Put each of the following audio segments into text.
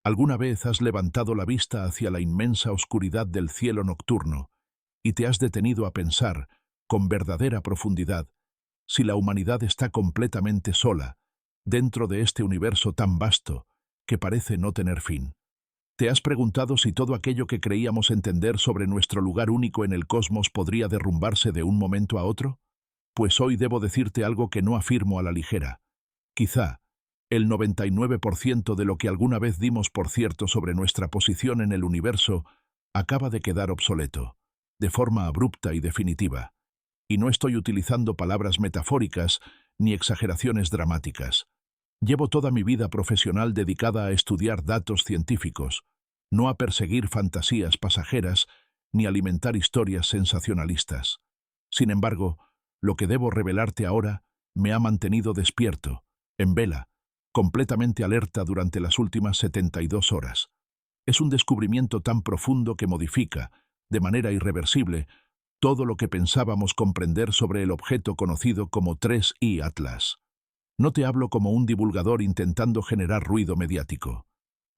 ¿Alguna vez has levantado la vista hacia la inmensa oscuridad del cielo nocturno y te has detenido a pensar, con verdadera profundidad, si la humanidad está completamente sola, dentro de este universo tan vasto que parece no tener fin? ¿Te has preguntado si todo aquello que creíamos entender sobre nuestro lugar único en el cosmos podría derrumbarse de un momento a otro? Pues hoy debo decirte algo que no afirmo a la ligera. Quizá, el 99% de lo que alguna vez dimos por cierto sobre nuestra posición en el universo acaba de quedar obsoleto, de forma abrupta y definitiva. Y no estoy utilizando palabras metafóricas ni exageraciones dramáticas. Llevo toda mi vida profesional dedicada a estudiar datos científicos, no a perseguir fantasías pasajeras ni alimentar historias sensacionalistas. Sin embargo, lo que debo revelarte ahora me ha mantenido despierto, en vela, completamente alerta durante las últimas 72 horas. Es un descubrimiento tan profundo que modifica, de manera irreversible, todo lo que pensábamos comprender sobre el objeto conocido como 3I Atlas. No te hablo como un divulgador intentando generar ruido mediático.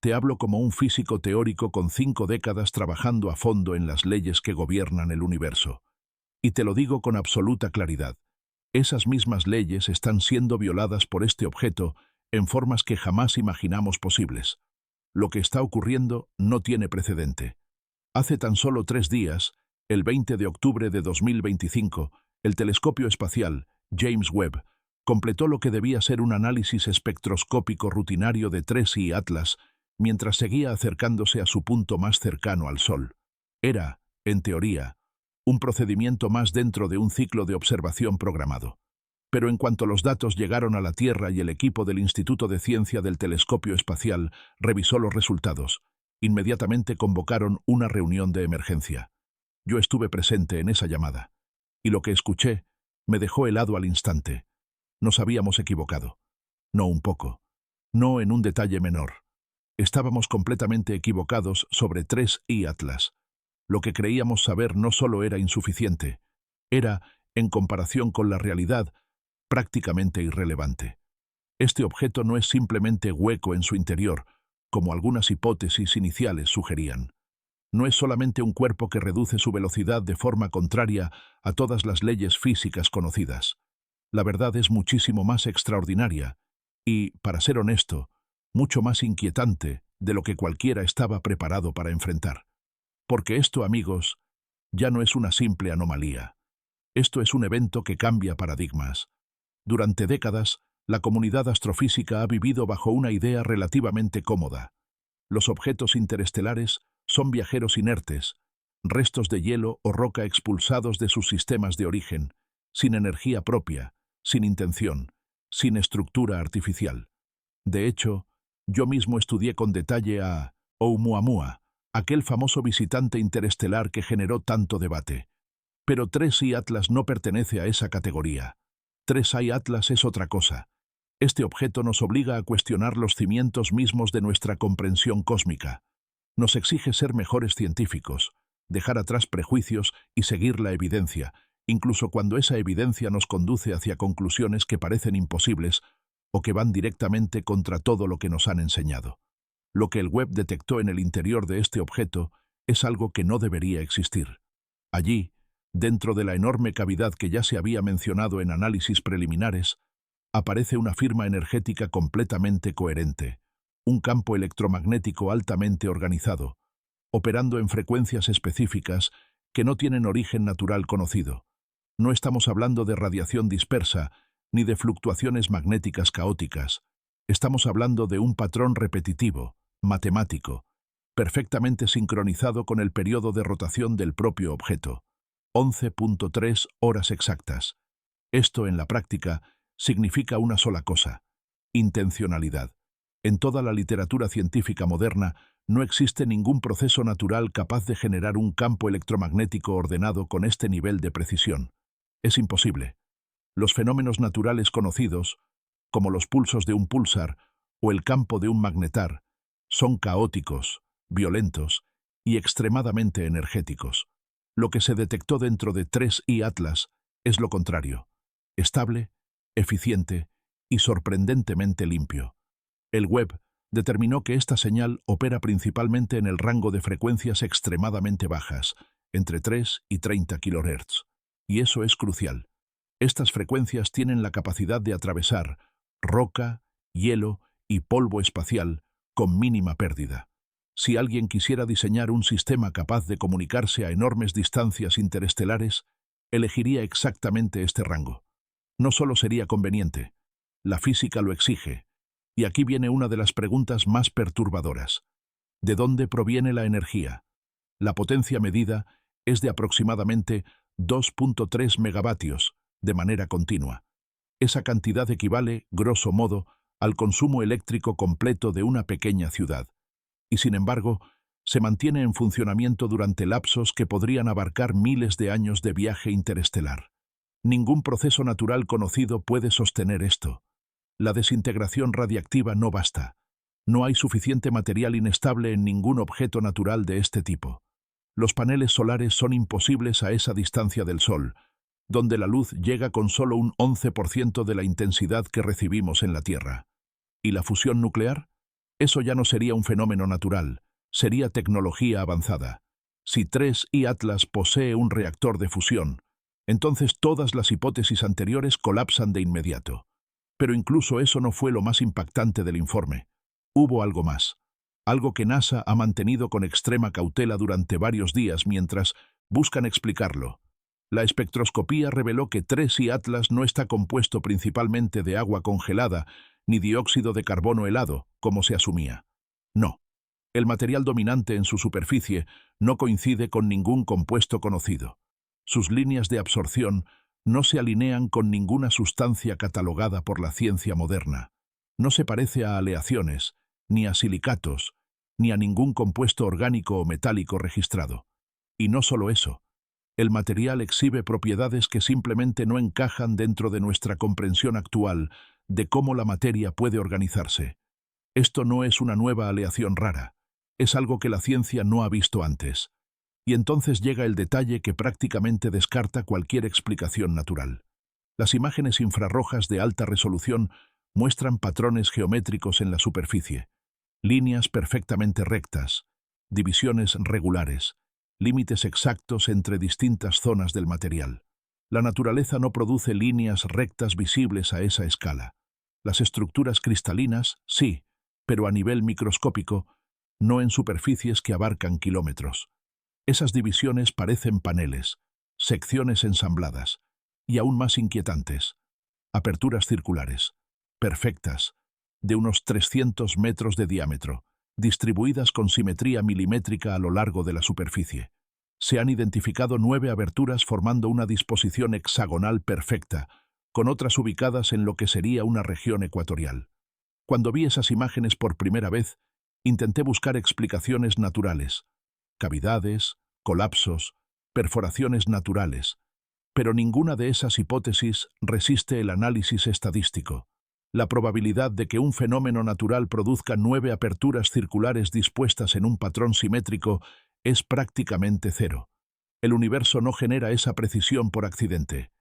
Te hablo como un físico teórico con 5 décadas trabajando a fondo en las leyes que gobiernan el universo. Y te lo digo con absoluta claridad. Esas mismas leyes están siendo violadas por este objeto en formas que jamás imaginamos posibles. Lo que está ocurriendo no tiene precedente. Hace tan solo 3 días, el 20 de octubre de 2025, el telescopio espacial James Webb completó lo que debía ser un análisis espectroscópico rutinario de 3I Atlas mientras seguía acercándose a su punto más cercano al Sol. Era, en teoría, un procedimiento más dentro de un ciclo de observación programado. Pero en cuanto los datos llegaron a la Tierra y el equipo del Instituto de Ciencia del Telescopio Espacial revisó los resultados, inmediatamente convocaron una reunión de emergencia. Yo estuve presente en esa llamada, y lo que escuché me dejó helado al instante. Nos habíamos equivocado. No un poco. No en un detalle menor. Estábamos completamente equivocados sobre 3I Atlas. Lo que creíamos saber no solo era insuficiente, era, en comparación con la realidad, prácticamente irrelevante. Este objeto no es simplemente hueco en su interior, como algunas hipótesis iniciales sugerían. No es solamente un cuerpo que reduce su velocidad de forma contraria a todas las leyes físicas conocidas. La verdad es muchísimo más extraordinaria y, para ser honesto, mucho más inquietante de lo que cualquiera estaba preparado para enfrentar. Porque esto, amigos, ya no es una simple anomalía. Esto es un evento que cambia paradigmas. Durante décadas, la comunidad astrofísica ha vivido bajo una idea relativamente cómoda. Los objetos interestelares son viajeros inertes, restos de hielo o roca expulsados de sus sistemas de origen, sin energía propia, sin intención, sin estructura artificial. De hecho, yo mismo estudié con detalle a Oumuamua, aquel famoso visitante interestelar que generó tanto debate. Pero 3I Atlas no pertenece a esa categoría. 3I Atlas es otra cosa. Este objeto nos obliga a cuestionar los cimientos mismos de nuestra comprensión cósmica. Nos exige ser mejores científicos, dejar atrás prejuicios y seguir la evidencia, incluso cuando esa evidencia nos conduce hacia conclusiones que parecen imposibles o que van directamente contra todo lo que nos han enseñado. Lo que el Webb detectó en el interior de este objeto es algo que no debería existir. Allí, dentro de la enorme cavidad que ya se había mencionado en análisis preliminares, aparece una firma energética completamente coherente, un campo electromagnético altamente organizado, operando en frecuencias específicas que no tienen origen natural conocido. No estamos hablando de radiación dispersa ni de fluctuaciones magnéticas caóticas. Estamos hablando de un patrón repetitivo, matemático, perfectamente sincronizado con el periodo de rotación del propio objeto. 11.3 horas exactas. Esto, en la práctica, significa una sola cosa: intencionalidad. En toda la literatura científica moderna no existe ningún proceso natural capaz de generar un campo electromagnético ordenado con este nivel de precisión. Es imposible. Los fenómenos naturales conocidos, como los pulsos de un púlsar o el campo de un magnetar, son caóticos, violentos y extremadamente energéticos. Lo que se detectó dentro de 3I Atlas es lo contrario: estable, eficiente y sorprendentemente limpio. El Webb Determinó que esta señal opera principalmente en el rango de frecuencias extremadamente bajas, entre 3 y 30 kHz. Y eso es crucial. Estas frecuencias tienen la capacidad de atravesar roca, hielo y polvo espacial con mínima pérdida. Si alguien quisiera diseñar un sistema capaz de comunicarse a enormes distancias interestelares, elegiría exactamente este rango. No solo sería conveniente, la física lo exige. Y aquí viene una de las preguntas más perturbadoras. ¿De dónde proviene la energía? La potencia medida es de aproximadamente 2.3 megavatios, de manera continua. Esa cantidad equivale, grosso modo, al consumo eléctrico completo de una pequeña ciudad. Y sin embargo, se mantiene en funcionamiento durante lapsos que podrían abarcar miles de años de viaje interestelar. Ningún proceso natural conocido puede sostener esto. La desintegración radiactiva no basta. No hay suficiente material inestable en ningún objeto natural de este tipo. Los paneles solares son imposibles a esa distancia del Sol, donde la luz llega con solo un 11% de la intensidad que recibimos en la Tierra. ¿Y la fusión nuclear? Eso ya no sería un fenómeno natural, sería tecnología avanzada. Si 3I Atlas posee un reactor de fusión, entonces todas las hipótesis anteriores colapsan de inmediato. Pero incluso eso no fue lo más impactante del informe. Hubo algo más. Algo que NASA ha mantenido con extrema cautela durante varios días mientras buscan explicarlo. La espectroscopía reveló que 3I Atlas no está compuesto principalmente de agua congelada ni dióxido de carbono helado, como se asumía. No. El material dominante en su superficie no coincide con ningún compuesto conocido. Sus líneas de absorción no se alinean con ninguna sustancia catalogada por la ciencia moderna. No se parece a aleaciones, ni a silicatos, ni a ningún compuesto orgánico o metálico registrado. Y no solo eso. El material exhibe propiedades que simplemente no encajan dentro de nuestra comprensión actual de cómo la materia puede organizarse. Esto no es una nueva aleación rara, es algo que la ciencia no ha visto antes. Y entonces llega el detalle que prácticamente descarta cualquier explicación natural. Las imágenes infrarrojas de alta resolución muestran patrones geométricos en la superficie, líneas perfectamente rectas, divisiones regulares, límites exactos entre distintas zonas del material. La naturaleza no produce líneas rectas visibles a esa escala. Las estructuras cristalinas, sí, pero a nivel microscópico, no en superficies que abarcan kilómetros. Esas divisiones parecen paneles, secciones ensambladas, y aún más inquietantes, aperturas circulares, perfectas, de unos 300 metros de diámetro, distribuidas con simetría milimétrica a lo largo de la superficie. Se han identificado 9 aberturas formando una disposición hexagonal perfecta, con otras ubicadas en lo que sería una región ecuatorial. Cuando vi esas imágenes por primera vez, intenté buscar explicaciones naturales, cavidades, colapsos, perforaciones naturales, pero ninguna de esas hipótesis resiste el análisis estadístico. La probabilidad de que un fenómeno natural produzca 9 aperturas circulares dispuestas en un patrón simétrico es prácticamente cero. El universo no genera esa precisión por accidente.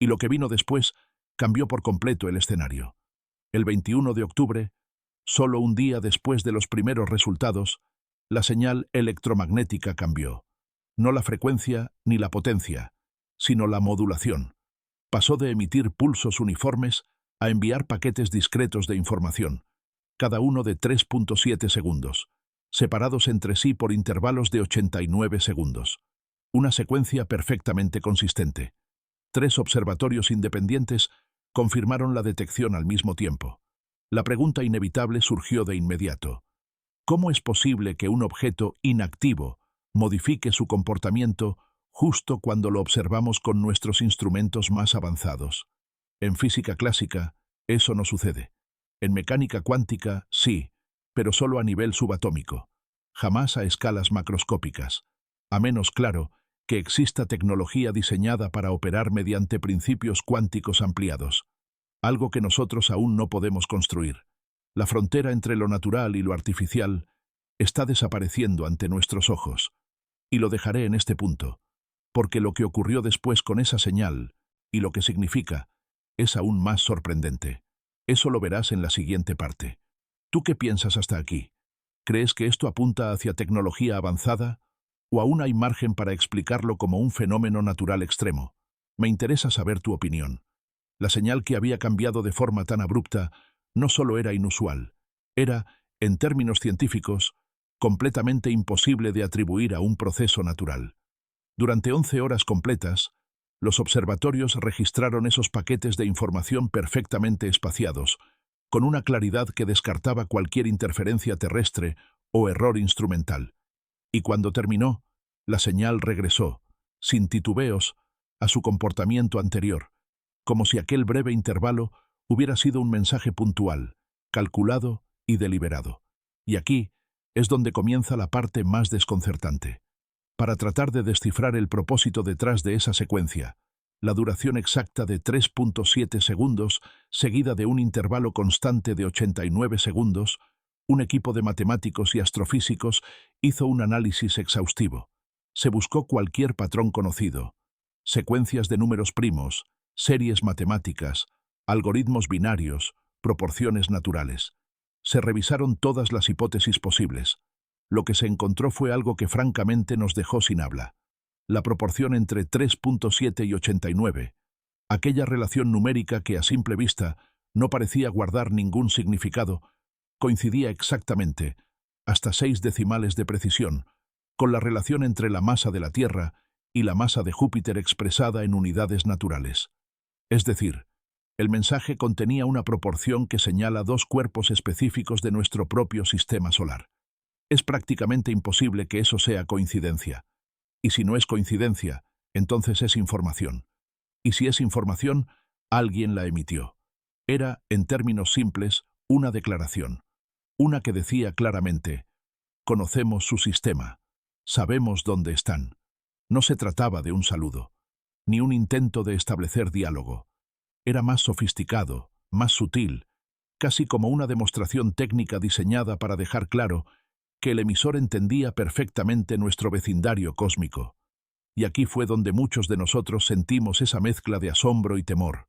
Y lo que vino después cambió por completo el escenario. El 21 de octubre, solo un día después de los primeros resultados, la señal electromagnética cambió. No la frecuencia ni la potencia, sino la modulación. Pasó de emitir pulsos uniformes a enviar paquetes discretos de información, cada uno de 3.7 segundos, separados entre sí por intervalos de 89 segundos. Una secuencia perfectamente consistente. 3 observatorios independientes confirmaron la detección al mismo tiempo. La pregunta inevitable surgió de inmediato. ¿Cómo es posible que un objeto inactivo modifique su comportamiento justo cuando lo observamos con nuestros instrumentos más avanzados? En física clásica, eso no sucede. En mecánica cuántica, sí, pero solo a nivel subatómico. Jamás a escalas macroscópicas. A menos, claro, que exista tecnología diseñada para operar mediante principios cuánticos ampliados. Algo que nosotros aún no podemos construir. La frontera entre lo natural y lo artificial está desapareciendo ante nuestros ojos. Y lo dejaré en este punto, porque lo que ocurrió después con esa señal, y lo que significa, es aún más sorprendente. Eso lo verás en la siguiente parte. ¿Tú qué piensas hasta aquí? ¿Crees que esto apunta hacia tecnología avanzada? ¿O aún hay margen para explicarlo como un fenómeno natural extremo? Me interesa saber tu opinión. La señal que había cambiado de forma tan abrupta no solo era inusual, era, en términos científicos, completamente imposible de atribuir a un proceso natural. Durante 11 horas completas, los observatorios registraron esos paquetes de información perfectamente espaciados, con una claridad que descartaba cualquier interferencia terrestre o error instrumental. Y cuando terminó, la señal regresó, sin titubeos, a su comportamiento anterior, como si aquel breve intervalo hubiera sido un mensaje puntual, calculado y deliberado. Y aquí es donde comienza la parte más desconcertante. Para tratar de descifrar el propósito detrás de esa secuencia, la duración exacta de 3.7 segundos, seguida de un intervalo constante de 89 segundos, un equipo de matemáticos y astrofísicos hizo un análisis exhaustivo. Se buscó cualquier patrón conocido, secuencias de números primos, series matemáticas, algoritmos binarios, proporciones naturales. Se revisaron todas las hipótesis posibles. Lo que se encontró fue algo que francamente nos dejó sin habla. La proporción entre 3.7 y 89, aquella relación numérica que a simple vista no parecía guardar ningún significado, coincidía exactamente, hasta 6 decimales de precisión, con la relación entre la masa de la Tierra y la masa de Júpiter expresada en unidades naturales. Es decir, el mensaje contenía una proporción que señala dos cuerpos específicos de nuestro propio sistema solar. Es prácticamente imposible que eso sea coincidencia. Y si no es coincidencia, entonces es información. Y si es información, alguien la emitió. Era, en términos simples, una declaración. Una que decía claramente: conocemos su sistema, sabemos dónde están. No se trataba de un saludo, ni un intento de establecer diálogo. Era más sofisticado, más sutil, casi como una demostración técnica diseñada para dejar claro que el emisor entendía perfectamente nuestro vecindario cósmico. Y aquí fue donde muchos de nosotros sentimos esa mezcla de asombro y temor,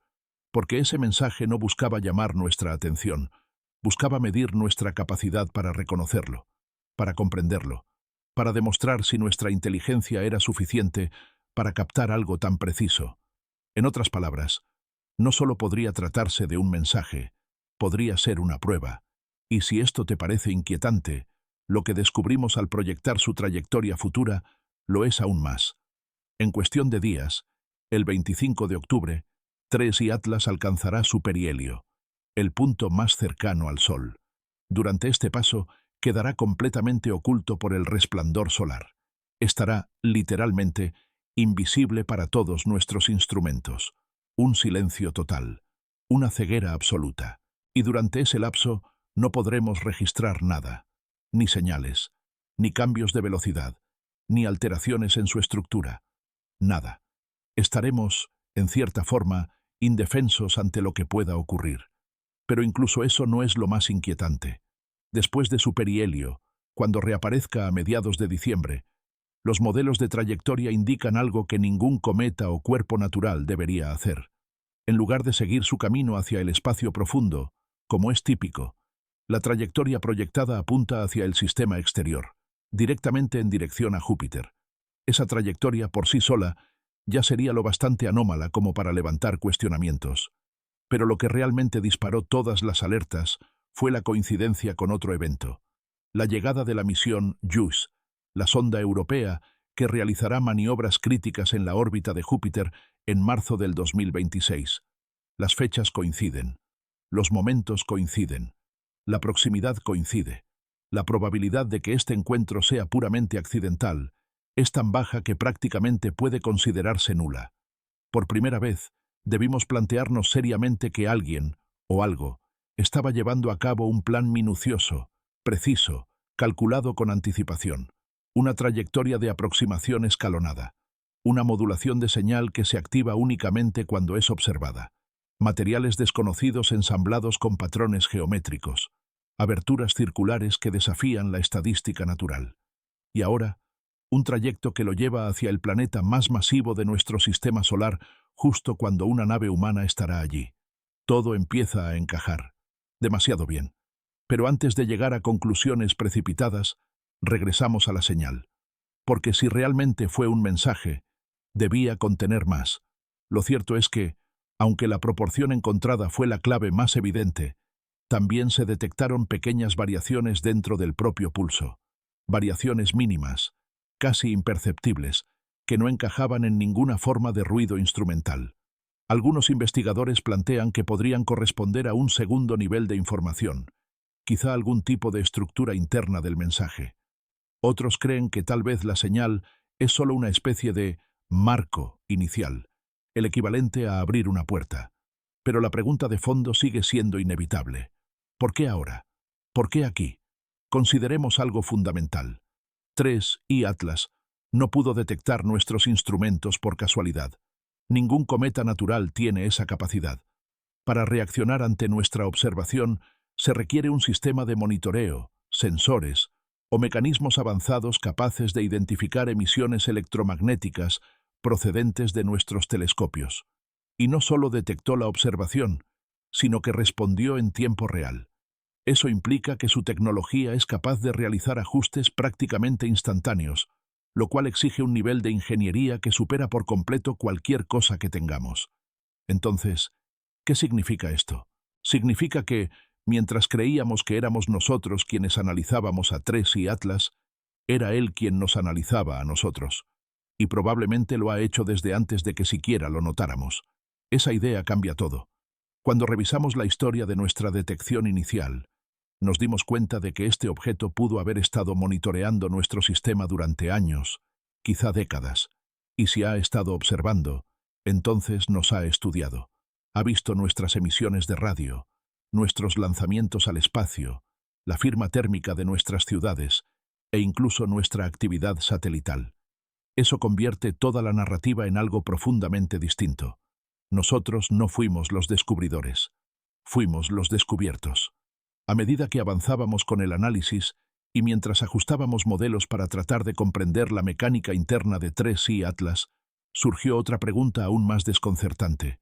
porque ese mensaje no buscaba llamar nuestra atención, buscaba medir nuestra capacidad para reconocerlo, para comprenderlo, para demostrar si nuestra inteligencia era suficiente para captar algo tan preciso. En otras palabras, no solo podría tratarse de un mensaje, podría ser una prueba. Y si esto te parece inquietante, lo que descubrimos al proyectar su trayectoria futura lo es aún más. En cuestión de días, el 25 de octubre, TRES y Atlas alcanzará su perihelio, el punto más cercano al Sol. Durante este paso, quedará completamente oculto por el resplandor solar. Estará, literalmente, invisible para todos nuestros instrumentos. Un silencio total, una ceguera absoluta. Y durante ese lapso no podremos registrar nada. Ni señales, ni cambios de velocidad, ni alteraciones en su estructura. Nada. Estaremos, en cierta forma, indefensos ante lo que pueda ocurrir. Pero incluso eso no es lo más inquietante. Después de su perihelio, cuando reaparezca a mediados de diciembre, los modelos de trayectoria indican algo que ningún cometa o cuerpo natural debería hacer. En lugar de seguir su camino hacia el espacio profundo, como es típico, la trayectoria proyectada apunta hacia el sistema exterior, directamente en dirección a Júpiter. Esa trayectoria por sí sola ya sería lo bastante anómala como para levantar cuestionamientos. Pero lo que realmente disparó todas las alertas fue la coincidencia con otro evento: la llegada de la misión JUICE, la sonda europea que realizará maniobras críticas en la órbita de Júpiter en marzo del 2026. Las fechas coinciden, los momentos coinciden, la proximidad coincide. La probabilidad de que este encuentro sea puramente accidental es tan baja que prácticamente puede considerarse nula. Por primera vez, debimos plantearnos seriamente que alguien, o algo, estaba llevando a cabo un plan minucioso, preciso, calculado con anticipación, una trayectoria de aproximación escalonada, una modulación de señal que se activa únicamente cuando es observada, materiales desconocidos ensamblados con patrones geométricos, aberturas circulares que desafían la estadística natural. Y ahora, un trayecto que lo lleva hacia el planeta más masivo de nuestro sistema solar justo cuando una nave humana estará allí. Todo empieza a encajar. Demasiado bien. Pero antes de llegar a conclusiones precipitadas, regresamos a la señal. Porque si realmente fue un mensaje, debía contener más. Lo cierto es que, aunque la proporción encontrada fue la clave más evidente, también se detectaron pequeñas variaciones dentro del propio pulso. Variaciones mínimas, casi imperceptibles, que no encajaban en ninguna forma de ruido instrumental. Algunos investigadores plantean que podrían corresponder a un segundo nivel de información, quizá algún tipo de estructura interna del mensaje. Otros creen que tal vez la señal es solo una especie de marco inicial, el equivalente a abrir una puerta. Pero la pregunta de fondo sigue siendo inevitable. ¿Por qué ahora? ¿Por qué aquí? Consideremos algo fundamental. 3I Atlas no pudo detectar nuestros instrumentos por casualidad. Ningún cometa natural tiene esa capacidad. Para reaccionar ante nuestra observación, se requiere un sistema de monitoreo, sensores o mecanismos avanzados capaces de identificar emisiones electromagnéticas procedentes de nuestros telescopios. Y no solo detectó la observación, sino que respondió en tiempo real. Eso implica que su tecnología es capaz de realizar ajustes prácticamente instantáneos, lo cual exige un nivel de ingeniería que supera por completo cualquier cosa que tengamos. Entonces, ¿qué significa esto? Significa que, mientras creíamos que éramos nosotros quienes analizábamos a 3I Atlas, era él quien nos analizaba a nosotros. Y probablemente lo ha hecho desde antes de que siquiera lo notáramos. Esa idea cambia todo. Cuando revisamos la historia de nuestra detección inicial, nos dimos cuenta de que este objeto pudo haber estado monitoreando nuestro sistema durante años, quizá décadas, y si ha estado observando, entonces nos ha estudiado. Ha visto nuestras emisiones de radio, nuestros lanzamientos al espacio, la firma térmica de nuestras ciudades e incluso nuestra actividad satelital. Eso convierte toda la narrativa en algo profundamente distinto. Nosotros no fuimos los descubridores, fuimos los descubiertos. A medida que avanzábamos con el análisis y mientras ajustábamos modelos para tratar de comprender la mecánica interna de 3I Atlas, surgió otra pregunta aún más desconcertante.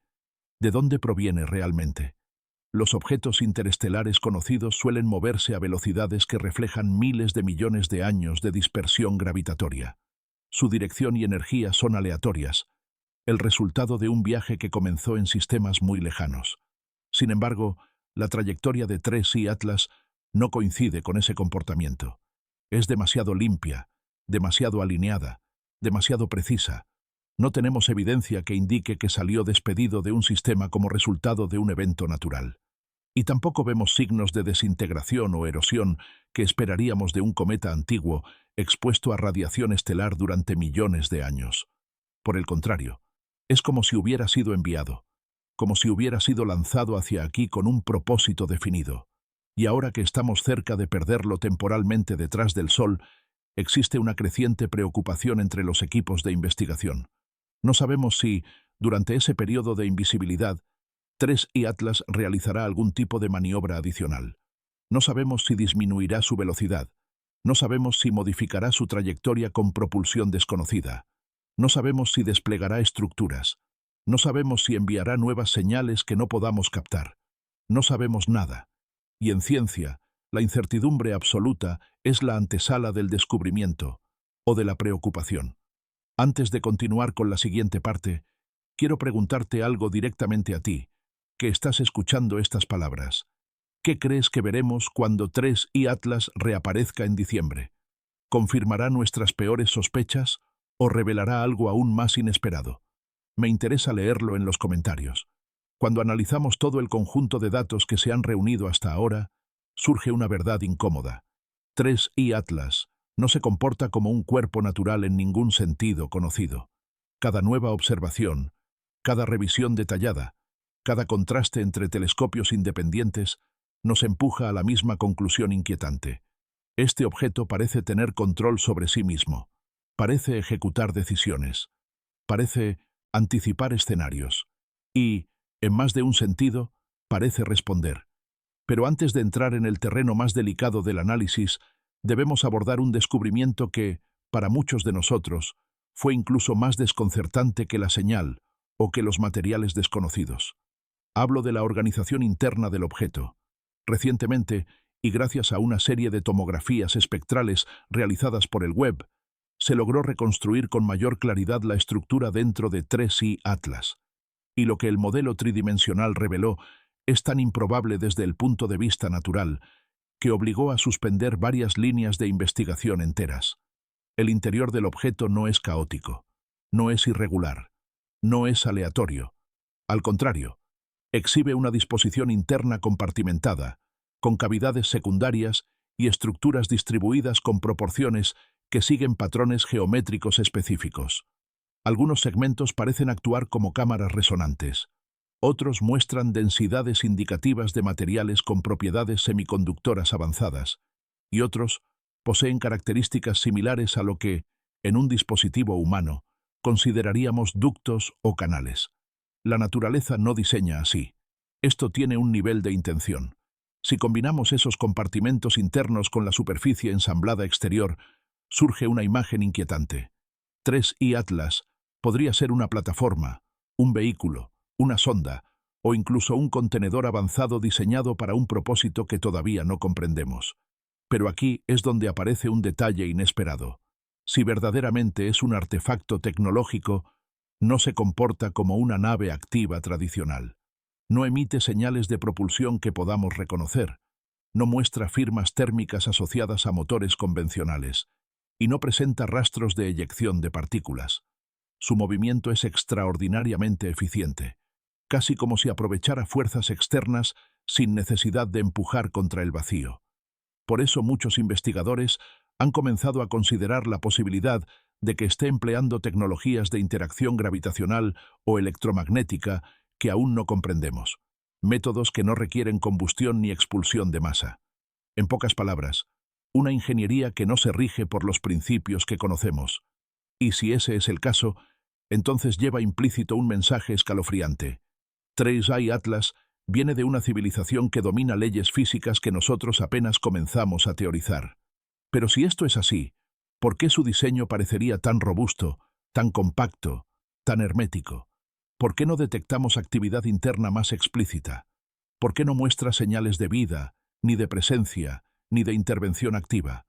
¿De dónde proviene realmente? Los objetos interestelares conocidos suelen moverse a velocidades que reflejan miles de millones de años de dispersión gravitatoria. Su dirección y energía son aleatorias, el resultado de un viaje que comenzó en sistemas muy lejanos. Sin embargo, la trayectoria de 3I Atlas no coincide con ese comportamiento. Es demasiado limpia, demasiado alineada, demasiado precisa. No tenemos evidencia que indique que salió despedido de un sistema como resultado de un evento natural. Y tampoco vemos signos de desintegración o erosión que esperaríamos de un cometa antiguo expuesto a radiación estelar durante millones de años. Por el contrario, es como si hubiera sido enviado, como si hubiera sido lanzado hacia aquí con un propósito definido. Y ahora que estamos cerca de perderlo temporalmente detrás del Sol, existe una creciente preocupación entre los equipos de investigación. No sabemos si, durante ese periodo de invisibilidad, 3I Atlas realizará algún tipo de maniobra adicional. No sabemos si disminuirá su velocidad. No sabemos si modificará su trayectoria con propulsión desconocida. No sabemos si desplegará estructuras. No sabemos si enviará nuevas señales que no podamos captar. No sabemos nada. Y en ciencia, la incertidumbre absoluta es la antesala del descubrimiento o de la preocupación. Antes de continuar con la siguiente parte, quiero preguntarte algo directamente a ti, que estás escuchando estas palabras. ¿Qué crees que veremos cuando 3I Atlas reaparezca en diciembre? ¿Confirmará nuestras peores sospechas o revelará algo aún más inesperado? Me interesa leerlo en los comentarios. Cuando analizamos todo el conjunto de datos que se han reunido hasta ahora, surge una verdad incómoda. 3I Atlas no se comporta como un cuerpo natural en ningún sentido conocido. Cada nueva observación, cada revisión detallada, cada contraste entre telescopios independientes nos empuja a la misma conclusión inquietante. Este objeto parece tener control sobre sí mismo, parece ejecutar decisiones, parece anticipar escenarios y, en más de un sentido, parece responder. Pero antes de entrar en el terreno más delicado del análisis, debemos abordar un descubrimiento que, para muchos de nosotros, fue incluso más desconcertante que la señal o que los materiales desconocidos. Hablo de la organización interna del objeto. Recientemente, y gracias a una serie de tomografías espectrales realizadas por el Webb, se logró reconstruir con mayor claridad la estructura dentro de 3I Atlas. Y lo que el modelo tridimensional reveló es tan improbable desde el punto de vista natural que obligó a suspender varias líneas de investigación enteras. El interior del objeto no es caótico, no es irregular, no es aleatorio. Al contrario, exhibe una disposición interna compartimentada, con cavidades secundarias y estructuras distribuidas con proporciones que siguen patrones geométricos específicos. Algunos segmentos parecen actuar como cámaras resonantes. Otros muestran densidades indicativas de materiales con propiedades semiconductoras avanzadas, y otros poseen características similares a lo que, en un dispositivo humano, consideraríamos ductos o canales. La naturaleza no diseña así. Esto tiene un nivel de intención. Si combinamos esos compartimentos internos con la superficie ensamblada exterior, surge una imagen inquietante. 3I Atlas podría ser una plataforma, un vehículo, una sonda o incluso un contenedor avanzado diseñado para un propósito que todavía no comprendemos. Pero aquí es donde aparece un detalle inesperado. Si verdaderamente es un artefacto tecnológico, no se comporta como una nave activa tradicional. No emite señales de propulsión que podamos reconocer. No muestra firmas térmicas asociadas a motores convencionales. Y no presenta rastros de eyección de partículas. Su movimiento es extraordinariamente eficiente, casi como si aprovechara fuerzas externas sin necesidad de empujar contra el vacío. Por eso muchos investigadores han comenzado a considerar la posibilidad de que esté empleando tecnologías de interacción gravitacional o electromagnética que aún no comprendemos, métodos que no requieren combustión ni expulsión de masa. En pocas palabras, una ingeniería que no se rige por los principios que conocemos. Y si ese es el caso, entonces lleva implícito un mensaje escalofriante. 3I Atlas viene de una civilización que domina leyes físicas que nosotros apenas comenzamos a teorizar. Pero si esto es así, ¿por qué su diseño parecería tan robusto, tan compacto, tan hermético? ¿Por qué no detectamos actividad interna más explícita? ¿Por qué no muestra señales de vida, ni de presencia, ni de intervención activa?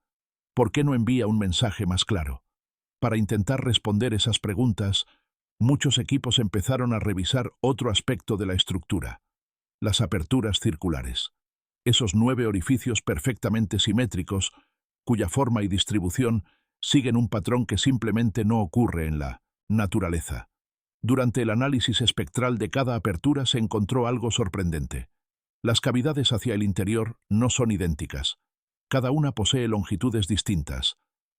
¿Por qué no envía un mensaje más claro? Para intentar responder esas preguntas, muchos equipos empezaron a revisar otro aspecto de la estructura: las aperturas circulares. Esos 9 orificios perfectamente simétricos, cuya forma y distribución siguen un patrón que simplemente no ocurre en la naturaleza. Durante el análisis espectral de cada apertura se encontró algo sorprendente. Las cavidades hacia el interior no son idénticas. Cada una posee longitudes distintas,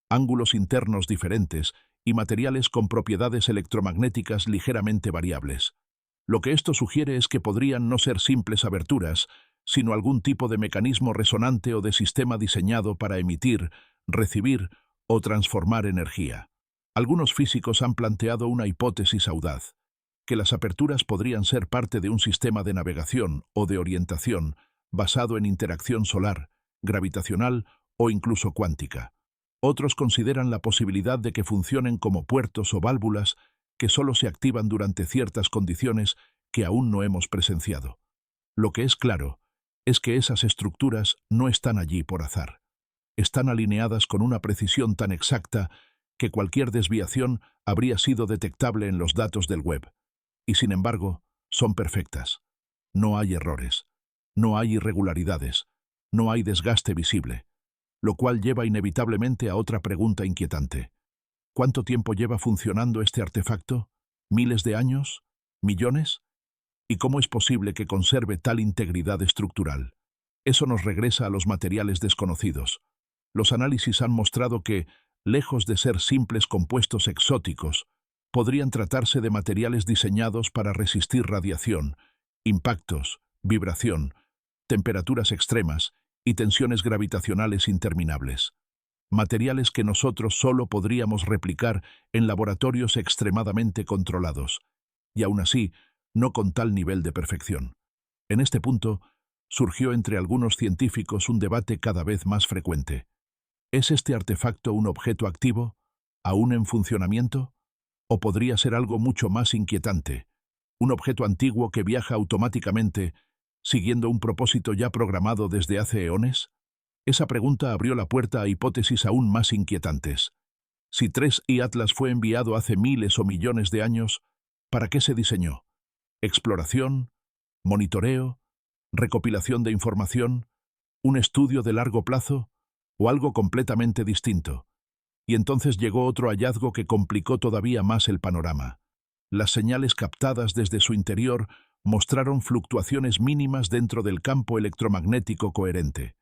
ángulos internos diferentes y materiales con propiedades electromagnéticas ligeramente variables. Lo que esto sugiere es que podrían no ser simples aberturas, sino algún tipo de mecanismo resonante o de sistema diseñado para emitir, recibir o transformar energía. Algunos físicos han planteado una hipótesis audaz: que las aperturas podrían ser parte de un sistema de navegación o de orientación basado en interacción solar, gravitacional o incluso cuántica. Otros consideran la posibilidad de que funcionen como puertos o válvulas que solo se activan durante ciertas condiciones que aún no hemos presenciado. Lo que es claro es que esas estructuras no están allí por azar. Están alineadas con una precisión tan exacta que cualquier desviación habría sido detectable en los datos del Webb. Y sin embargo, son perfectas. No hay errores, no hay irregularidades, no hay desgaste visible, lo cual lleva inevitablemente a otra pregunta inquietante. ¿Cuánto tiempo lleva funcionando este artefacto? ¿Miles de años? ¿Millones? ¿Y cómo es posible que conserve tal integridad estructural? Eso nos regresa a los materiales desconocidos. Los análisis han mostrado que, lejos de ser simples compuestos exóticos, podrían tratarse de materiales diseñados para resistir radiación, impactos, vibración, temperaturas extremas y tensiones gravitacionales interminables. Materiales que nosotros solo podríamos replicar en laboratorios extremadamente controlados, y aún así, no con tal nivel de perfección. En este punto, surgió entre algunos científicos un debate cada vez más frecuente. ¿Es este artefacto un objeto activo, aún en funcionamiento? ¿O podría ser algo mucho más inquietante, un objeto antiguo que viaja automáticamente, siguiendo un propósito ya programado desde hace eones? Esa pregunta abrió la puerta a hipótesis aún más inquietantes. Si 3I Atlas fue enviado hace miles o millones de años, ¿para qué se diseñó? ¿Exploración? ¿Monitoreo? ¿Recopilación de información? ¿Un estudio de largo plazo? ¿O algo completamente distinto? Y entonces llegó otro hallazgo que complicó todavía más el panorama. Las señales captadas desde su interior mostraron fluctuaciones mínimas dentro del campo electromagnético coherente.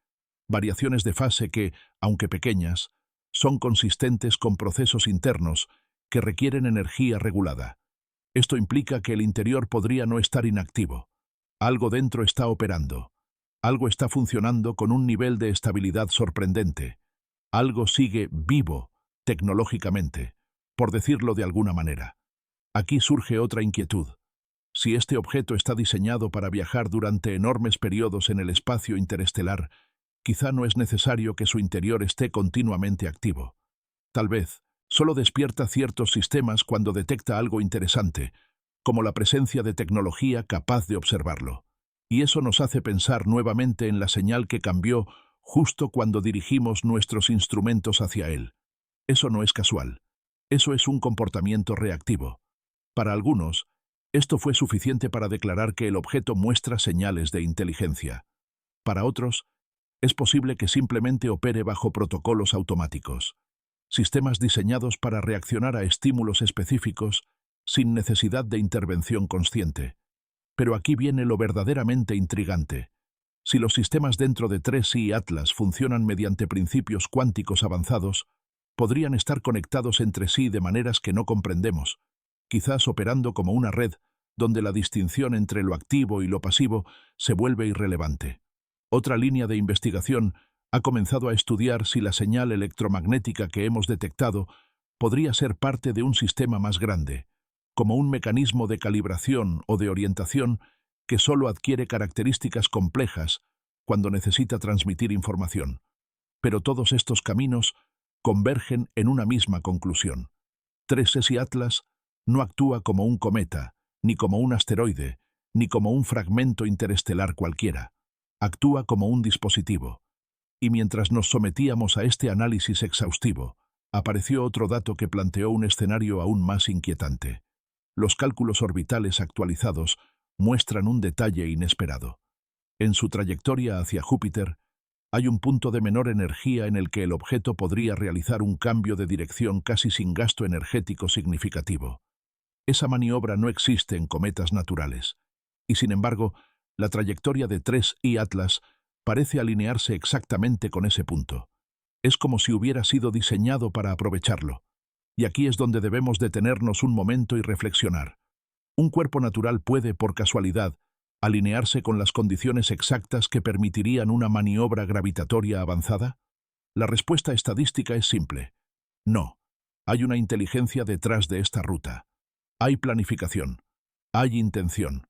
Variaciones de fase que, aunque pequeñas, son consistentes con procesos internos que requieren energía regulada. Esto implica que el interior podría no estar inactivo. Algo dentro está operando. Algo está funcionando con un nivel de estabilidad sorprendente. Algo sigue vivo, tecnológicamente, por decirlo de alguna manera. Aquí surge otra inquietud. Si este objeto está diseñado para viajar durante enormes periodos en el espacio interestelar, quizá no es necesario que su interior esté continuamente activo. Tal vez, solo despierta ciertos sistemas cuando detecta algo interesante, como la presencia de tecnología capaz de observarlo. Y eso nos hace pensar nuevamente en la señal que cambió justo cuando dirigimos nuestros instrumentos hacia él. Eso no es casual. Eso es un comportamiento reactivo. Para algunos, esto fue suficiente para declarar que el objeto muestra señales de inteligencia. Para otros, es posible que simplemente opere bajo protocolos automáticos, sistemas diseñados para reaccionar a estímulos específicos sin necesidad de intervención consciente. Pero aquí viene lo verdaderamente intrigante. Si los sistemas dentro de 3I Atlas funcionan mediante principios cuánticos avanzados, podrían estar conectados entre sí de maneras que no comprendemos, quizás operando como una red donde la distinción entre lo activo y lo pasivo se vuelve irrelevante. Otra línea de investigación ha comenzado a estudiar si la señal electromagnética que hemos detectado podría ser parte de un sistema más grande, como un mecanismo de calibración o de orientación que solo adquiere características complejas cuando necesita transmitir información. Pero todos estos caminos convergen en una misma conclusión. 3I Atlas no actúa como un cometa, ni como un asteroide, ni como un fragmento interestelar cualquiera. Actúa como un dispositivo. Y mientras nos sometíamos a este análisis exhaustivo, apareció otro dato que planteó un escenario aún más inquietante. Los cálculos orbitales actualizados muestran un detalle inesperado. En su trayectoria hacia Júpiter, hay un punto de menor energía en el que el objeto podría realizar un cambio de dirección casi sin gasto energético significativo. Esa maniobra no existe en cometas naturales, y sin embargo, la trayectoria de 3I Atlas parece alinearse exactamente con ese punto. Es como si hubiera sido diseñado para aprovecharlo. Y aquí es donde debemos detenernos un momento y reflexionar. ¿Un cuerpo natural puede, por casualidad, alinearse con las condiciones exactas que permitirían una maniobra gravitatoria avanzada? La respuesta estadística es simple. No. Hay una inteligencia detrás de esta ruta. Hay planificación. Hay intención.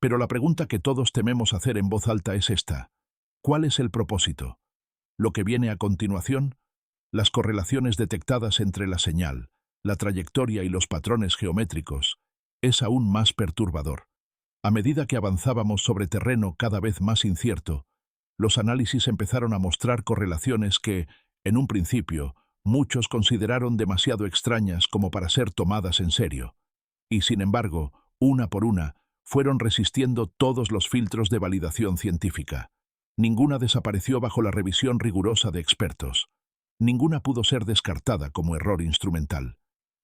Pero la pregunta que todos tememos hacer en voz alta es esta. ¿Cuál es el propósito? ¿Lo que viene a continuación? Las correlaciones detectadas entre la señal, la trayectoria y los patrones geométricos es aún más perturbador. A medida que avanzábamos sobre terreno cada vez más incierto, los análisis empezaron a mostrar correlaciones que, en un principio, muchos consideraron demasiado extrañas como para ser tomadas en serio. Y sin embargo, una por una, fueron resistiendo todos los filtros de validación científica. Ninguna desapareció bajo la revisión rigurosa de expertos. Ninguna pudo ser descartada como error instrumental.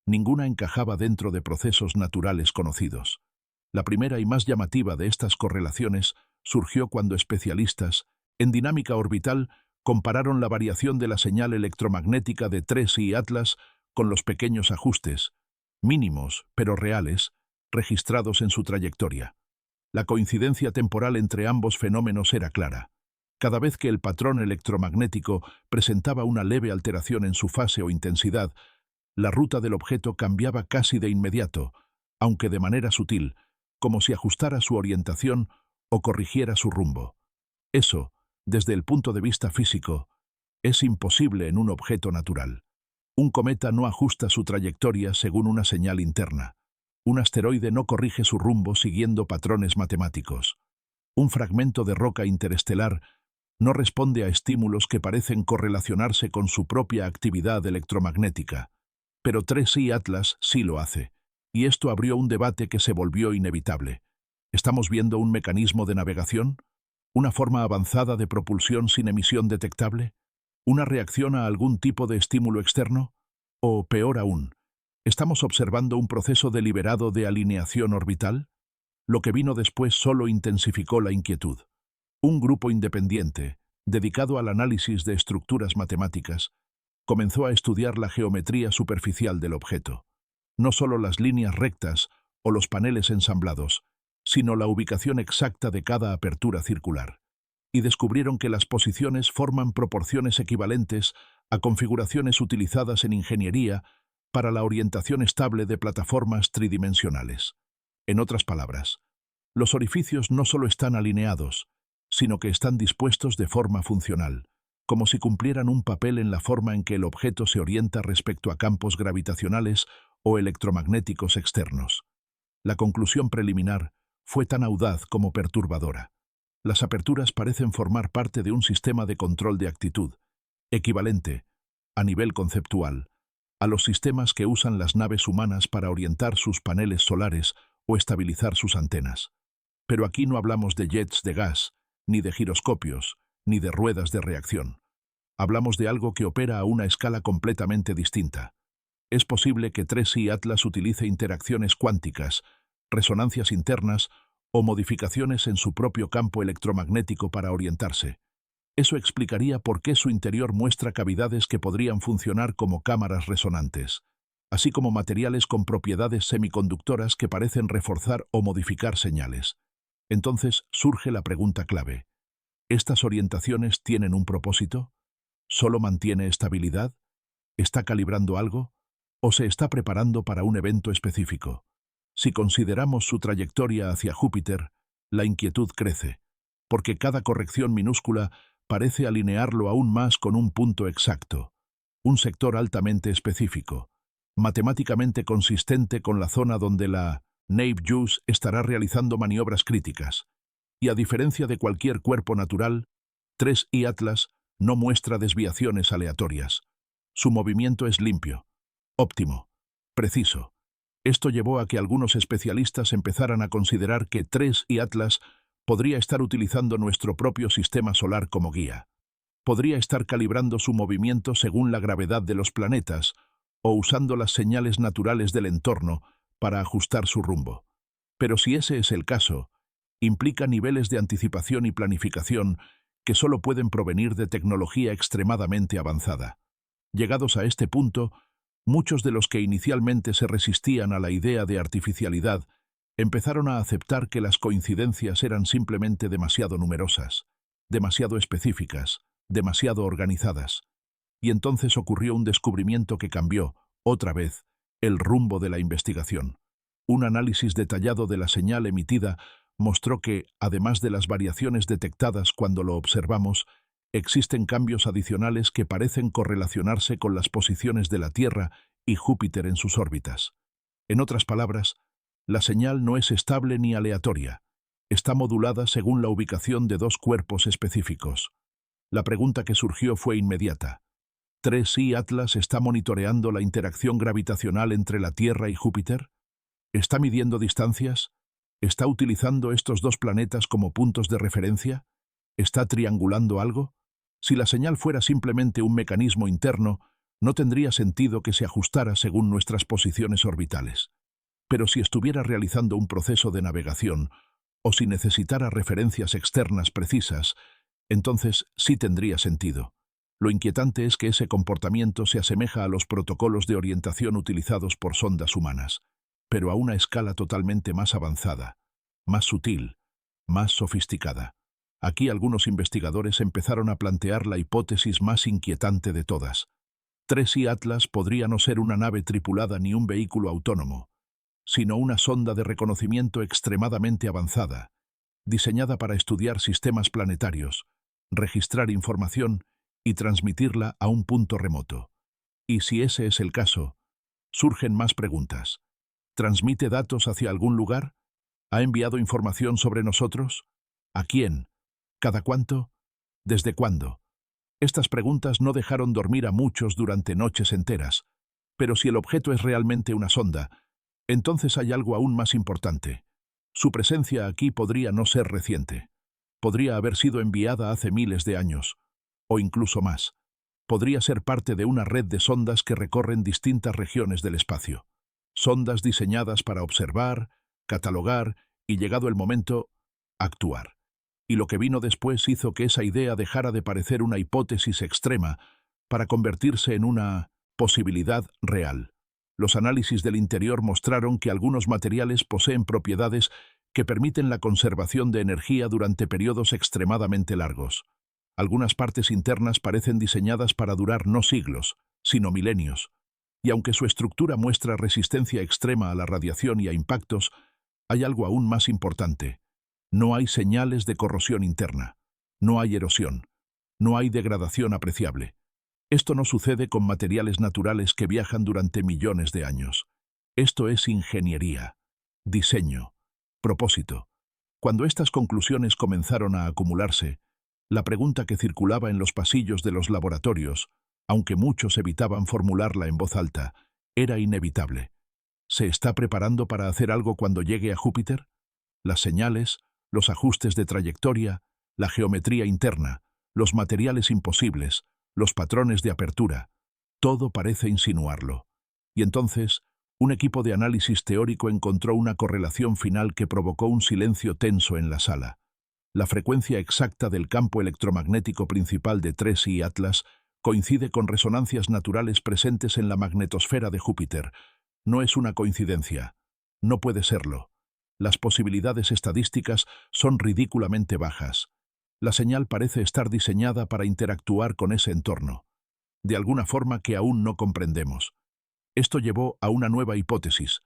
Ninguna encajaba dentro de procesos naturales conocidos. La primera y más llamativa de estas correlaciones surgió cuando especialistas en dinámica orbital compararon la variación de la señal electromagnética de 3I Atlas con los pequeños ajustes, mínimos pero reales, registrados en su trayectoria. La coincidencia temporal entre ambos fenómenos era clara. Cada vez que el patrón electromagnético presentaba una leve alteración en su fase o intensidad, la ruta del objeto cambiaba casi de inmediato, aunque de manera sutil, como si ajustara su orientación o corrigiera su rumbo. Eso, desde el punto de vista físico, es imposible en un objeto natural. Un cometa no ajusta su trayectoria según una señal interna. Un asteroide no corrige su rumbo siguiendo patrones matemáticos. Un fragmento de roca interestelar No responde a estímulos que parecen correlacionarse con su propia actividad electromagnética. Pero 3i Atlas sí lo hace, y esto abrió un debate que se volvió inevitable. ¿Estamos viendo un mecanismo de navegación? ¿Una forma avanzada de propulsión sin emisión detectable? ¿Una reacción a algún tipo de estímulo externo? O, peor aún, ¿estamos observando un proceso deliberado de alineación orbital? Lo que vino después solo intensificó la inquietud. Un grupo independiente, dedicado al análisis de estructuras matemáticas, comenzó a estudiar la geometría superficial del objeto. No solo las líneas rectas o los paneles ensamblados, sino la ubicación exacta de cada apertura circular. Y descubrieron que las posiciones forman proporciones equivalentes a configuraciones utilizadas en ingeniería para la orientación estable de plataformas tridimensionales. En otras palabras, los orificios no solo están alineados, sino que están dispuestos de forma funcional, como si cumplieran un papel en la forma en que el objeto se orienta respecto a campos gravitacionales o electromagnéticos externos. La conclusión preliminar fue tan audaz como perturbadora. Las aperturas parecen formar parte de un sistema de control de actitud, equivalente, a nivel conceptual, a los sistemas que usan las naves humanas para orientar sus paneles solares o estabilizar sus antenas. Pero aquí no hablamos de jets de gas, ni de giroscopios, ni de ruedas de reacción. Hablamos de algo que opera a una escala completamente distinta. Es posible que 3i Atlas utilice interacciones cuánticas, resonancias internas o modificaciones en su propio campo electromagnético para orientarse. Eso explicaría por qué su interior muestra cavidades que podrían funcionar como cámaras resonantes, así como materiales con propiedades semiconductoras que parecen reforzar o modificar señales. Entonces surge la pregunta clave. ¿Estas orientaciones tienen un propósito? ¿Solo mantiene estabilidad? ¿Está calibrando algo? ¿O se está preparando para un evento específico? Si consideramos su trayectoria hacia Júpiter, la inquietud crece, porque cada corrección minúscula parece alinearlo aún más con un punto exacto, un sector altamente específico, matemáticamente consistente con la zona donde la Nave-JUICE estará realizando maniobras críticas. Y a diferencia de cualquier cuerpo natural, 3i Atlas no muestra desviaciones aleatorias. Su movimiento es limpio, óptimo, preciso. Esto llevó a que algunos especialistas empezaran a considerar que 3i Atlas podría estar utilizando nuestro propio sistema solar como guía. Podría estar calibrando su movimiento según la gravedad de los planetas o usando las señales naturales del entorno para ajustar su rumbo. Pero si ese es el caso, implica niveles de anticipación y planificación que solo pueden provenir de tecnología extremadamente avanzada. Llegados a este punto, muchos de los que inicialmente se resistían a la idea de artificialidad empezaron a aceptar que las coincidencias eran simplemente demasiado numerosas, demasiado específicas, demasiado organizadas. Y entonces ocurrió un descubrimiento que cambió, otra vez, el rumbo de la investigación. Un análisis detallado de la señal emitida mostró que, además de las variaciones detectadas cuando lo observamos, existen cambios adicionales que parecen correlacionarse con las posiciones de la Tierra y Júpiter en sus órbitas. En otras palabras, la señal no es estable ni aleatoria. Está modulada según la ubicación de dos cuerpos específicos. La pregunta que surgió fue inmediata. 3i Atlas está monitoreando la interacción gravitacional entre la Tierra y Júpiter. ¿Está midiendo distancias? ¿Está utilizando estos dos planetas como puntos de referencia? ¿Está triangulando algo? Si la señal fuera simplemente un mecanismo interno, no tendría sentido que se ajustara según nuestras posiciones orbitales. Pero si estuviera realizando un proceso de navegación, o si necesitara referencias externas precisas, entonces sí tendría sentido. Lo inquietante es que ese comportamiento se asemeja a los protocolos de orientación utilizados por sondas humanas, pero a una escala totalmente más avanzada, más sutil, más sofisticada. Aquí algunos investigadores empezaron a plantear la hipótesis más inquietante de todas. 3i Atlas podría no ser una nave tripulada ni un vehículo autónomo, sino una sonda de reconocimiento extremadamente avanzada, diseñada para estudiar sistemas planetarios, registrar información y transmitirla a un punto remoto. Y si ese es el caso, surgen más preguntas. ¿Transmite datos hacia algún lugar? ¿Ha enviado información sobre nosotros? ¿A quién? ¿Cada cuánto? ¿Desde cuándo? Estas preguntas no dejaron dormir a muchos durante noches enteras, pero si el objeto es realmente una sonda, entonces hay algo aún más importante. Su presencia aquí podría no ser reciente. Podría haber sido enviada hace miles de años, o incluso más. Podría ser parte de una red de sondas que recorren distintas regiones del espacio. Sondas diseñadas para observar, catalogar y, llegado el momento, actuar. Y lo que vino después hizo que esa idea dejara de parecer una hipótesis extrema para convertirse en una posibilidad real. Los análisis del interior mostraron que algunos materiales poseen propiedades que permiten la conservación de energía durante periodos extremadamente largos. Algunas partes internas parecen diseñadas para durar no siglos, sino milenios, y aunque su estructura muestra resistencia extrema a la radiación y a impactos, hay algo aún más importante. No hay señales de corrosión interna, no hay erosión, no hay degradación apreciable. Esto no sucede con materiales naturales que viajan durante millones de años. Esto es ingeniería, diseño, propósito. Cuando estas conclusiones comenzaron a acumularse, la pregunta que circulaba en los pasillos de los laboratorios, aunque muchos evitaban formularla en voz alta, era inevitable. ¿Se está preparando para hacer algo cuando llegue a Júpiter? Las señales, los ajustes de trayectoria, la geometría interna, los materiales imposibles, los patrones de apertura, todo parece insinuarlo. Y entonces, un equipo de análisis teórico encontró una correlación final que provocó un silencio tenso en la sala. La frecuencia exacta del campo electromagnético principal de 3I Atlas coincide con resonancias naturales presentes en la magnetosfera de Júpiter. No es una coincidencia. No puede serlo. Las posibilidades estadísticas son ridículamente bajas. La señal parece estar diseñada para interactuar con ese entorno, de alguna forma que aún no comprendemos. Esto llevó a una nueva hipótesis,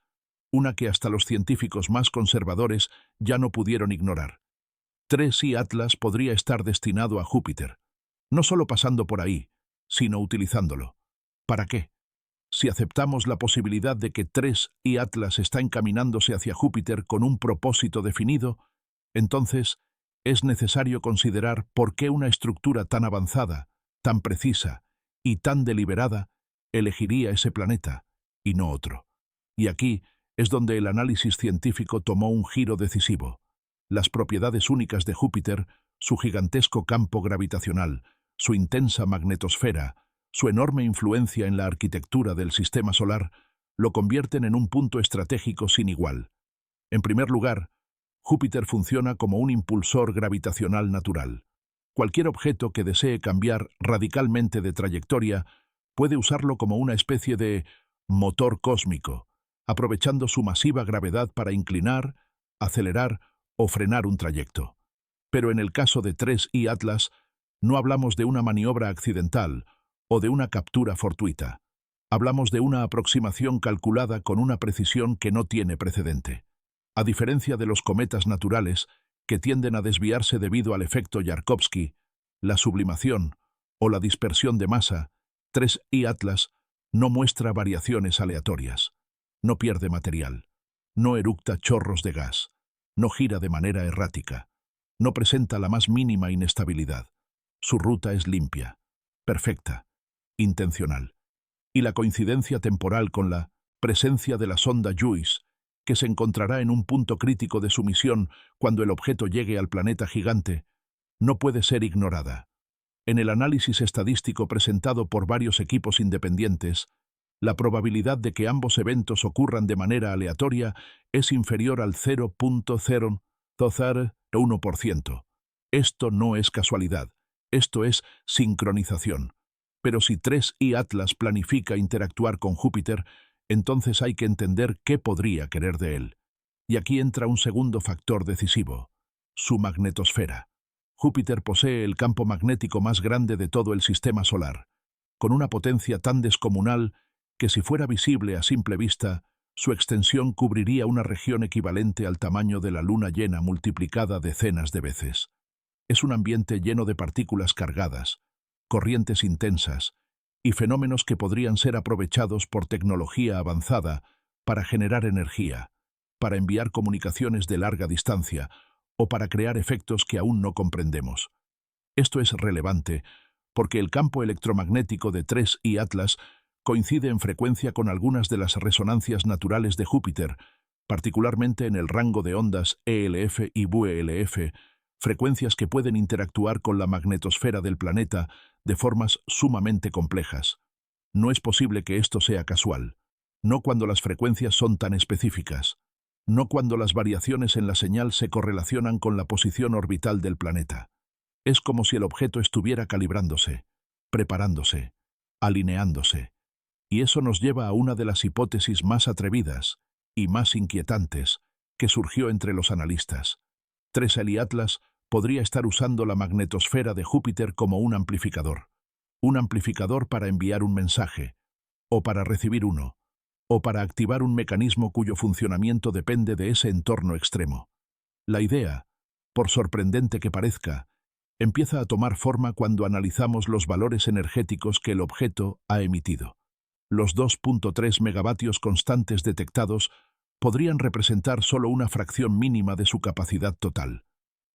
una que hasta los científicos más conservadores ya no pudieron ignorar. 3I Atlas podría estar destinado a Júpiter, no solo pasando por ahí, sino utilizándolo. ¿Para qué? Si aceptamos la posibilidad de que 3I Atlas está encaminándose hacia Júpiter con un propósito definido, entonces es necesario considerar por qué una estructura tan avanzada, tan precisa y tan deliberada elegiría ese planeta y no otro. Y aquí es donde el análisis científico tomó un giro decisivo. Las propiedades únicas de Júpiter, su gigantesco campo gravitacional, su intensa magnetosfera, su enorme influencia en la arquitectura del sistema solar, lo convierten en un punto estratégico sin igual. En primer lugar, Júpiter funciona como un impulsor gravitacional natural. Cualquier objeto que desee cambiar radicalmente de trayectoria puede usarlo como una especie de motor cósmico, aprovechando su masiva gravedad para inclinar, acelerar o frenar un trayecto. Pero en el caso de 3I Atlas, no hablamos de una maniobra accidental o de una captura fortuita. Hablamos de una aproximación calculada con una precisión que no tiene precedente. A diferencia de los cometas naturales, que tienden a desviarse debido al efecto Yarkovsky, la sublimación o la dispersión de masa, 3I Atlas no muestra variaciones aleatorias, no pierde material, no eructa chorros de gas, no gira de manera errática, no presenta la más mínima inestabilidad. Su ruta es limpia, perfecta, intencional. Y la coincidencia temporal con la presencia de la sonda JUICE, que se encontrará en un punto crítico de su misión cuando el objeto llegue al planeta gigante, no puede ser ignorada. En el análisis estadístico presentado por varios equipos independientes, la probabilidad de que ambos eventos ocurran de manera aleatoria es inferior al 0.001%. Esto no es casualidad, esto es sincronización. Pero si 3I Atlas planifica interactuar con Júpiter, entonces hay que entender qué podría querer de él. Y aquí entra un segundo factor decisivo, su magnetosfera. Júpiter posee el campo magnético más grande de todo el sistema solar, con una potencia tan descomunal que si fuera visible a simple vista, su extensión cubriría una región equivalente al tamaño de la luna llena multiplicada decenas de veces. Es un ambiente lleno de partículas cargadas, corrientes intensas y fenómenos que podrían ser aprovechados por tecnología avanzada para generar energía, para enviar comunicaciones de larga distancia o para crear efectos que aún no comprendemos. Esto es relevante porque el campo electromagnético de 3I Atlas coincide en frecuencia con algunas de las resonancias naturales de Júpiter, particularmente en el rango de ondas ELF y VLF, frecuencias que pueden interactuar con la magnetosfera del planeta de formas sumamente complejas. No es posible que esto sea casual, no cuando las frecuencias son tan específicas, no cuando las variaciones en la señal se correlacionan con la posición orbital del planeta. Es como si el objeto estuviera calibrándose, preparándose, alineándose. Y eso nos lleva a una de las hipótesis más atrevidas y más inquietantes que surgió entre los analistas. 3I Atlas podría estar usando la magnetosfera de Júpiter como un amplificador para enviar un mensaje, o para recibir uno, o para activar un mecanismo cuyo funcionamiento depende de ese entorno extremo. La idea, por sorprendente que parezca, empieza a tomar forma cuando analizamos los valores energéticos que el objeto ha emitido. Los 2.3 megavatios constantes detectados podrían representar solo una fracción mínima de su capacidad total.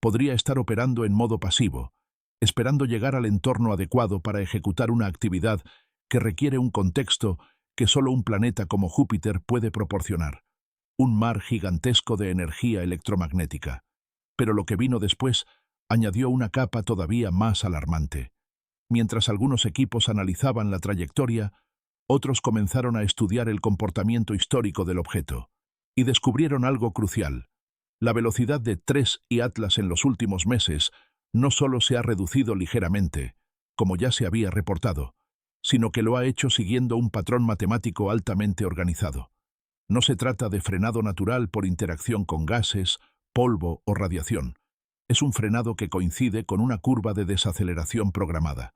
Podría estar operando en modo pasivo, esperando llegar al entorno adecuado para ejecutar una actividad que requiere un contexto que solo un planeta como Júpiter puede proporcionar. Un mar gigantesco de energía electromagnética. Pero lo que vino después añadió una capa todavía más alarmante. Mientras algunos equipos analizaban la trayectoria, otros comenzaron a estudiar el comportamiento histórico del objeto, y descubrieron algo crucial. La velocidad de 3I Atlas en los últimos meses no solo se ha reducido ligeramente, como ya se había reportado, sino que lo ha hecho siguiendo un patrón matemático altamente organizado. No se trata de frenado natural por interacción con gases, polvo o radiación. Es un frenado que coincide con una curva de desaceleración programada.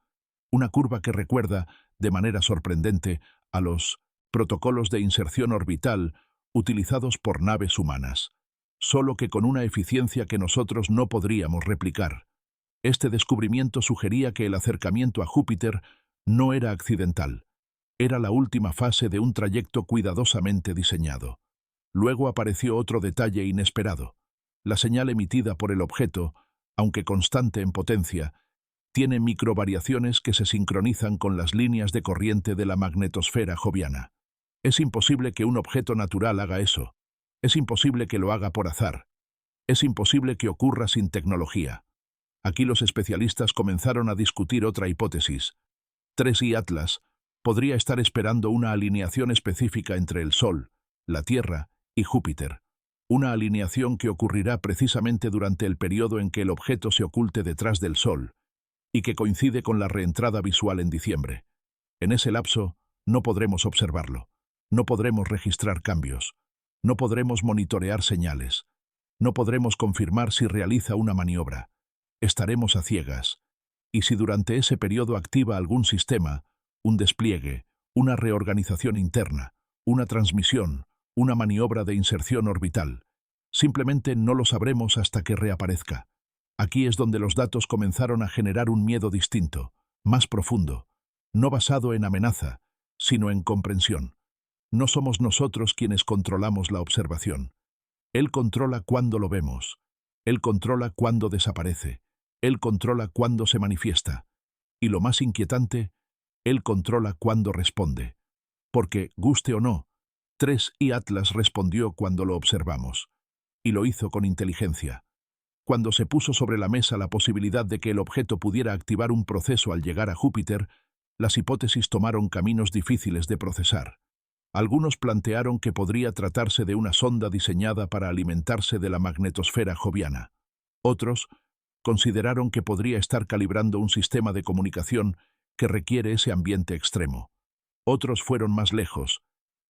Una curva que recuerda, de manera sorprendente, a los protocolos de inserción orbital utilizados por naves humanas, solo que con una eficiencia que nosotros no podríamos replicar. Este descubrimiento sugería que el acercamiento a Júpiter no era accidental. Era la última fase de un trayecto cuidadosamente diseñado. Luego apareció otro detalle inesperado. La señal emitida por el objeto, aunque constante en potencia, tiene microvariaciones que se sincronizan con las líneas de corriente de la magnetosfera joviana. Es imposible que un objeto natural haga eso. Es imposible que lo haga por azar. Es imposible que ocurra sin tecnología. Aquí los especialistas comenzaron a discutir otra hipótesis. 3I Atlas podría estar esperando una alineación específica entre el Sol, la Tierra y Júpiter. Una alineación que ocurrirá precisamente durante el periodo en que el objeto se oculte detrás del Sol, y que coincide con la reentrada visual en diciembre. En ese lapso, no podremos observarlo, no podremos registrar cambios, no podremos monitorear señales, no podremos confirmar si realiza una maniobra. Estaremos a ciegas, y si durante ese periodo activa algún sistema, un despliegue, una reorganización interna, una transmisión, una maniobra de inserción orbital, simplemente no lo sabremos hasta que reaparezca. Aquí es donde los datos comenzaron a generar un miedo distinto, más profundo, no basado en amenaza, sino en comprensión. No somos nosotros quienes controlamos la observación. Él controla cuándo lo vemos. Él controla cuándo desaparece. Él controla cuándo se manifiesta. Y lo más inquietante, Él controla cuándo responde. Porque, guste o no, 3I Atlas respondió cuando lo observamos. Y lo hizo con inteligencia. Cuando se puso sobre la mesa la posibilidad de que el objeto pudiera activar un proceso al llegar a Júpiter, las hipótesis tomaron caminos difíciles de procesar. Algunos plantearon que podría tratarse de una sonda diseñada para alimentarse de la magnetosfera joviana. Otros consideraron que podría estar calibrando un sistema de comunicación que requiere ese ambiente extremo. Otros fueron más lejos,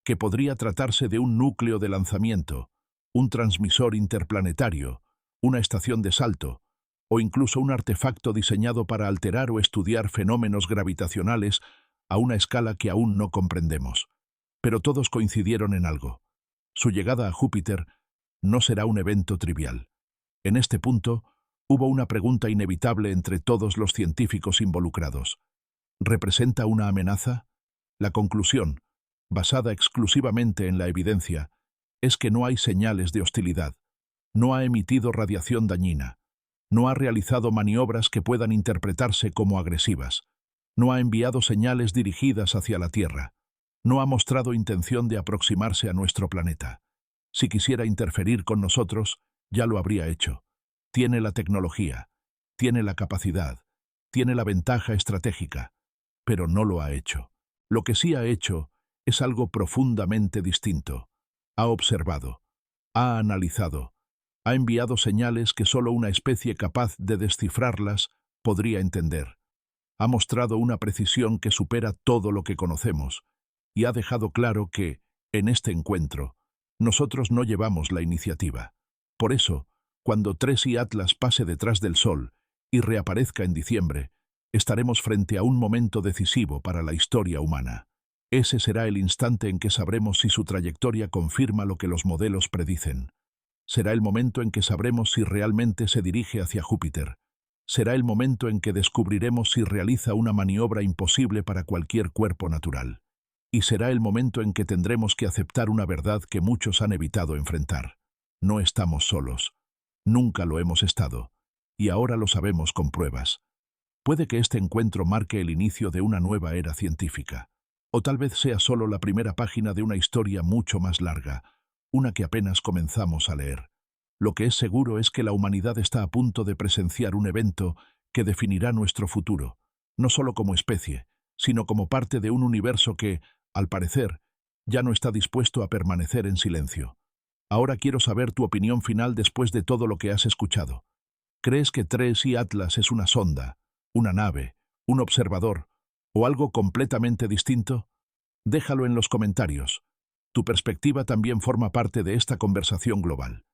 que podría tratarse de un núcleo de lanzamiento, un transmisor interplanetario, una estación de salto, o incluso un artefacto diseñado para alterar o estudiar fenómenos gravitacionales a una escala que aún no comprendemos. Pero todos coincidieron en algo. Su llegada a Júpiter no será un evento trivial. En este punto, hubo una pregunta inevitable entre todos los científicos involucrados. ¿Representa una amenaza? La conclusión, basada exclusivamente en la evidencia, es que no hay señales de hostilidad. No ha emitido radiación dañina. No ha realizado maniobras que puedan interpretarse como agresivas. No ha enviado señales dirigidas hacia la Tierra. No ha mostrado intención de aproximarse a nuestro planeta. Si quisiera interferir con nosotros, ya lo habría hecho. Tiene la tecnología, tiene la capacidad, tiene la ventaja estratégica, pero no lo ha hecho. Lo que sí ha hecho es algo profundamente distinto. Ha observado, ha analizado, ha enviado señales que solo una especie capaz de descifrarlas podría entender. Ha mostrado una precisión que supera todo lo que conocemos y ha dejado claro que, en este encuentro, nosotros no llevamos la iniciativa. Por eso, cuando Tracy Atlas pase detrás del Sol y reaparezca en diciembre, estaremos frente a un momento decisivo para la historia humana. Ese será el instante en que sabremos si su trayectoria confirma lo que los modelos predicen. Será el momento en que sabremos si realmente se dirige hacia Júpiter. Será el momento en que descubriremos si realiza una maniobra imposible para cualquier cuerpo natural. Y será el momento en que tendremos que aceptar una verdad que muchos han evitado enfrentar. No estamos solos. Nunca lo hemos estado. Y ahora lo sabemos con pruebas. Puede que este encuentro marque el inicio de una nueva era científica. O tal vez sea solo la primera página de una historia mucho más larga, una que apenas comenzamos a leer. Lo que es seguro es que la humanidad está a punto de presenciar un evento que definirá nuestro futuro, no solo como especie, sino como parte de un universo que, al parecer, ya no está dispuesto a permanecer en silencio. Ahora quiero saber tu opinión final después de todo lo que has escuchado. ¿Crees que Tracy Atlas es una sonda, una nave, un observador o algo completamente distinto? Déjalo en los comentarios. Tu perspectiva también forma parte de esta conversación global.